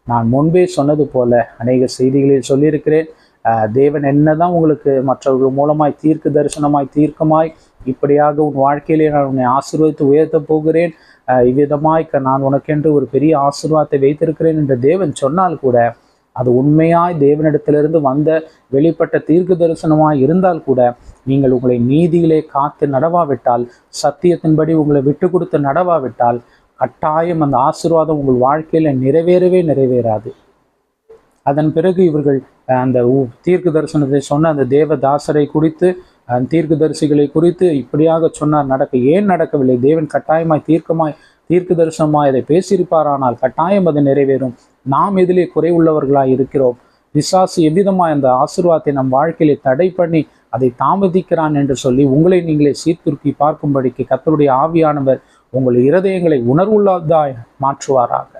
நான் முன்பே சொன்னது போல அநேக செய்திகளில் சொல்லியிருக்கிறேன். தேவன் என்னதான் உங்களுக்கு மற்றவர்கள் மூலமாய் தீர்க்க தரிசனமாய் தீர்க்கமாய் இப்படியாக உன் வாழ்க்கையிலே நான் உன்னை ஆசீர்வதித்து உயர்த்த போகிறேன், இவ்விதமாய் நான் உனக்கென்று ஒரு பெரிய ஆசீர்வாதத்தை வைத்திருக்கிறேன் என்று தேவன் சொன்னால் கூட, அது உண்மையாய் தேவனிடத்திலிருந்து வந்த வெளிப்பட்ட தீர்க்க தரிசனமாய் இருந்தால் கூட, நீங்கள் உங்களை நீதியிலே காத்து நடவாவிட்டால், சத்தியத்தின்படி உங்களை விட்டு கொடுத்து நடவாவிட்டால், கட்டாயம் அந்த ஆசீர்வாதம் உங்கள் வாழ்க்கையில நிறைவேறவே நிறைவேறாது. அதன் பிறகு இவர்கள் அந்த தீர்க்க தரிசனத்தை சொன்ன அந்த தேவதாசரை குறித்து, தீர்க்க தரிசிகளை குறித்து இப்படியாக சொன்னார், ஏன் நடக்கவில்லை? தேவன் கட்டாயமாய் தீர்க்க தரிசனமாய் அதை பேசியிருப்பாரானால் கட்டாயம் அது நிறைவேறும். நாம் எதிலே குறை உள்ளவர்களாய் இருக்கிறோம்? பிசாசு எவ்விதமாய் அந்த ஆசீர்வாதத்தை நம் வாழ்க்கையிலே தடை பண்ணி அதை தாமதிக்கிறான் என்று சொல்லி உங்களை நீங்களே சீர்தூக்கி பார்க்கும்படிக்கு கர்த்தருடைய ஆவியானவர் உங்கள் இருதயங்களை உணர்வுள்ளதாய் மாற்றுவாராக.